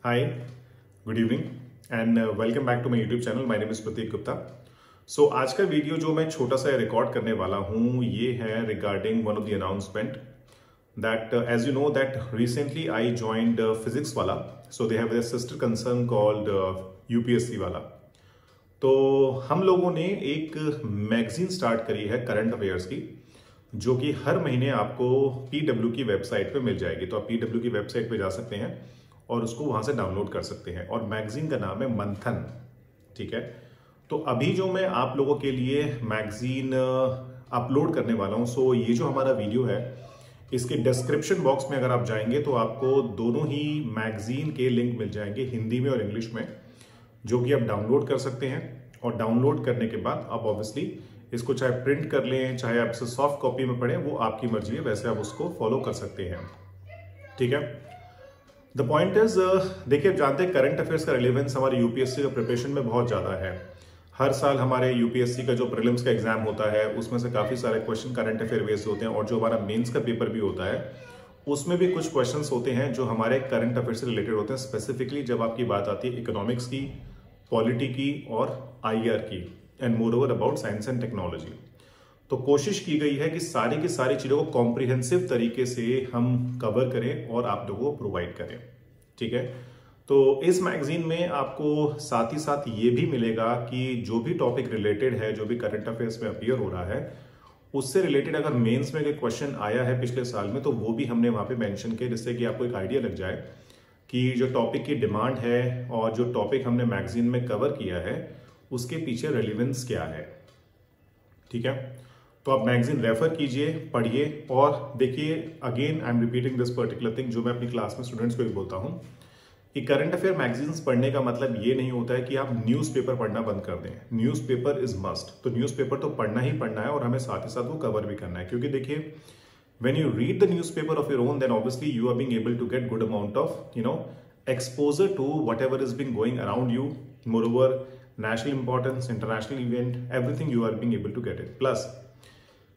Hi, good evening and welcome back to my YouTube channel. My name is Prateek Gupta. So आज का video जो मैं छोटा सा रिकॉर्ड करने वाला हूँ ये है regarding one of the announcement that as you know that recently I joined physics वाला। So they have a sister concern called UPSC वाला। तो हम लोगों ने एक मैगजीन स्टार्ट करी है करंट अफेयर्स की, जो कि हर महीने आपको पीडब्ल्यू की वेबसाइट पे मिल जाएगी। तो आप पीडब्ल्यू की वेबसाइट पे जा सकते हैं और उसको वहां से डाउनलोड कर सकते हैं। और मैगजीन का नाम है मंथन, ठीक है। तो अभी जो मैं आप लोगों के लिए मैगजीन अपलोड करने वाला हूं, सो ये जो हमारा वीडियो है इसके डिस्क्रिप्शन बॉक्स में अगर आप जाएंगे तो आपको दोनों ही मैगजीन के लिंक मिल जाएंगे, हिंदी में और इंग्लिश में, जो कि आप डाउनलोड कर सकते हैं। और डाउनलोड करने के बाद आप ऑब्वियसली इसको चाहे प्रिंट कर लें, चाहे आप इसे सॉफ्ट कॉपी में पढ़ें, वो आपकी मर्जी है, वैसे आप उसको फॉलो कर सकते हैं, ठीक है। द पॉइंट इज, देखिए आप जानते हैं करंट अफेयर्स का रिलेवेंस हमारे यूपीएससी का प्रिपरेशन में बहुत ज्यादा है। हर साल हमारे यूपीएससी का जो प्रीलिम्स का एग्जाम होता है उसमें से काफी सारे क्वेश्चन करंट अफेयर बेस्ड होते हैं, और जो हमारा मेंस का पेपर भी होता है उसमें भी कुछ क्वेश्चंस होते हैं जो हमारे करंट अफेयर से रिलेटेड होते हैं, स्पेसिफिकली जब आपकी बात आती है इकोनॉमिक्स की, पॉलिटी की और आईआर की, and more over about science and technology. तो कोशिश की गई है कि सारी की सारी चीजों को कॉम्प्रिहेंसिव तरीके से हम कवर करें और आप लोगों को प्रोवाइड करें, ठीक है। तो इस मैगजीन में आपको साथ ही साथ ये भी मिलेगा कि जो भी टॉपिक रिलेटेड है, जो भी करंट अफेयर्स में अपीयर हो रहा है, उससे रिलेटेड अगर मेंस में कोई क्वेश्चन आया है पिछले साल में तो वो भी हमने वहां पे मेंशन किया, जिससे कि आपको एक आइडिया लग जाए कि जो टॉपिक की डिमांड है और जो टॉपिक हमने मैगजीन में कवर किया है उसके पीछे रेलिवेंस क्या है, ठीक है। तो आप मैगजीन रेफर कीजिए, पढ़िए और देखिए। Again I am repeating this particular thing, जो मैं अपनी क्लास में स्टूडेंट्स को भी बोलता हूं कि करंट अफेयर मैगजीन्स पढ़ने का मतलब ये नहीं होता है कि आप न्यूज़पेपर पढ़ना बंद कर दें। न्यूज़पेपर इज मस्ट, तो न्यूज़पेपर तो पढ़ना ही पढ़ना है और हमें साथ ही साथ वो कवर भी करना है, क्योंकि देखिए when you read the newspaper of your own, then obviously you are being able to get good amount of exposure to whatever is being going around you. Moreover, national importance, international event, everything you are being able to get it. Plus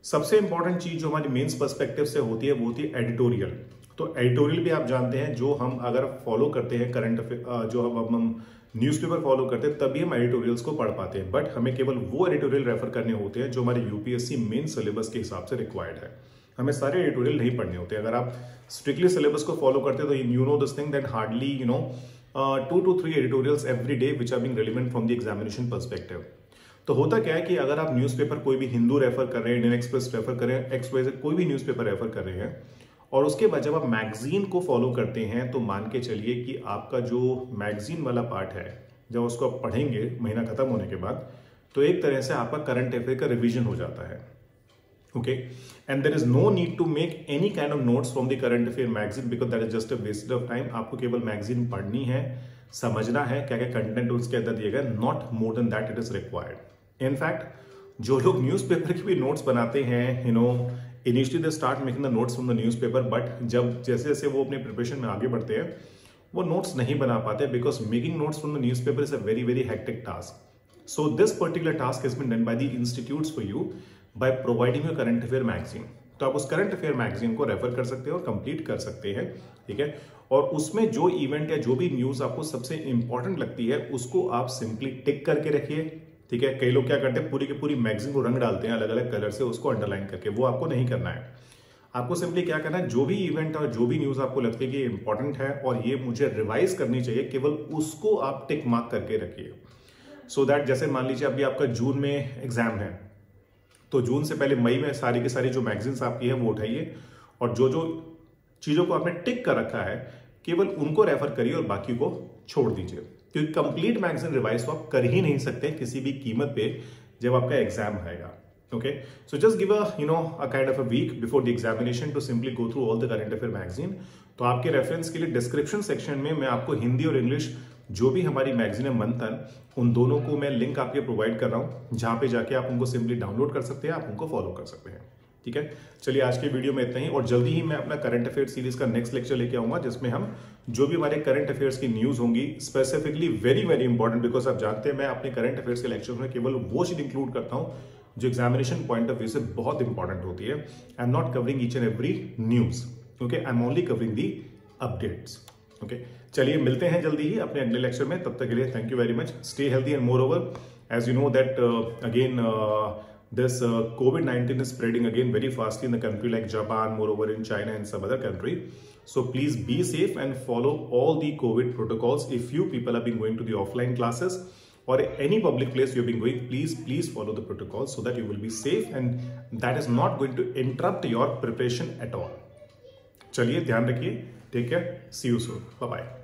सबसे important चीज जो हमारी mains perspective से होती है वो होती है एडिटोरियल। तो एडिटोरियल भी आप जानते हैं, जो हम अगर फॉलो करते हैं करंट अफेयर, जो हम न्यूज़पेपर फॉलो करते हैं तभी हम एडिटोरियल्स को पढ़ पाते हैं। बट हमें केवल वो एडिटोरियल रेफर करने होते हैं जो हमारे यूपीएससी मेन सिलेबस के हिसाब से रिक्वायर्ड है। हमें सारे एडिटोरियल नहीं पढ़ने होते। अगर आप स्ट्रिक्टली सिलेबस को फॉलो करते हैं तो you know this thing that hardly 2 to 3 editorials every day which are being relevant from the examination perspective. तो होता क्या है कि अगर आप न्यूज़पेपर कोई भी हिंदू रेफर कर रहे हैं, इंडियन एक्सप्रेस रेफर कर रहे हैं, एक्सप्रेस कोई भी न्यूज़पेपर रेफर कर रहे हैं, और उसके बाद जब आप मैगजीन को फॉलो करते हैं तो मान के चलिए कि आपका जो मैगजीन वाला पार्ट है, जब उसको आप पढ़ेंगे महीना खत्म होने के बाद, तो एक तरह से आपका करंट अफेयर का रिविजन हो जाता है, okay. And there is no need to make any kind of notes from the current affair magazine, because that is just a waste of time. आपको केवल मैगजीन पढ़नी है, समझना है क्या क्या कंटेंट उसके अंदर दिए गए, not more than that it is required. In fact जो लोग न्यूज़पेपर के भी नोट्स बनाते हैं, initially they start making the notes from the newspaper, but जब जैसे जैसे वो अपने प्रिपरेशन में आगे बढ़ते हैं वो नोट्स नहीं बना पाते, because making notes from the newspaper is a very very hectic task. So this particular task has been done by the institutes for you by providing you current affair magazine. तो आप उस current affair magazine को refer कर सकते हैं और complete कर सकते हैं, ठीक है। और उसमें जो इवेंट या जो भी न्यूज आपको सबसे इंपॉर्टेंट लगती है उसको आप सिंपली टिक करके रखिए, ठीक है। कई लोग क्या करते हैं, पूरी की पूरी मैगजीन को रंग डालते हैं अलग अलग कलर से, उसको अंडरलाइन करके, वो आपको नहीं करना है। आपको सिंपली क्या करना है, जो भी इवेंट और जो भी न्यूज आपको लगती है कि इंपॉर्टेंट है और ये मुझे रिवाइज करनी चाहिए, केवल उसको आप टिक मार्क करके रखिए। सो दैट जैसे मान लीजिए अभी आपका जून में एग्जाम है, तो जून से पहले मई में सारी की सारी जो मैगजीन्स आपकी है वो उठाइए, और जो जो चीजों को आपने टिक कर रखा है केवल उनको रेफर करिए और बाकी को छोड़ दीजिए, क्योंकि कंप्लीट मैगजीन रिवाइज तो आप कर ही नहीं सकते किसी भी कीमत पे जब आपका एग्जाम आएगा, okay. So just give a kind of a week before the examination to simply go through all the current affair magazine. तो आपके रेफरेंस के लिए डिस्क्रिप्शन सेक्शन में मैं आपको हिंदी और इंग्लिश जो भी हमारी मैगजीन है मंथन, उन दोनों को मैं लिंक आपके प्रोवाइड कर रहा हूं, जहां पे जाके आप उनको सिंपली डाउनलोड कर सकते हैं, आप उनको फॉलो कर सकते हैं, ठीक है। चलिए आज के वीडियो में इतना ही, और जल्दी ही मैं अपना करंट अफेयर सीरीज का नेक्स्ट लेक्चर लेके आऊंगा, जिसमें हम जो भी हमारे करंट अफेयर्स की न्यूज होंगी, specifically very very important, because आप जानते हैं मैं अपने करंट अफेयर्स के लेक्चर में केवल वो चीज इंक्लूड करता हूं जो एग्जामिनेशन पॉइंट ऑफ व्यू से बहुत इंपॉर्टेंट होती है। I am not covering each and every news, okay, I am only covering the updates. Okay, चलिए मिलते हैं जल्दी ही अपने अगले लेक्चर में। तब तक के लिए thank you very much, stay healthy and more over as you know that again this COVID-19 is spreading again very fastly in the country like Japan, moreover in China and some other country. So please be safe and follow all the COVID protocols. If you people have been going to the offline classes or any public place you have been going, please follow the protocols so that you will be safe and that is not going to interrupt your preparation at all. चलिए ध्यान रखिए, take care, see you soon, bye bye.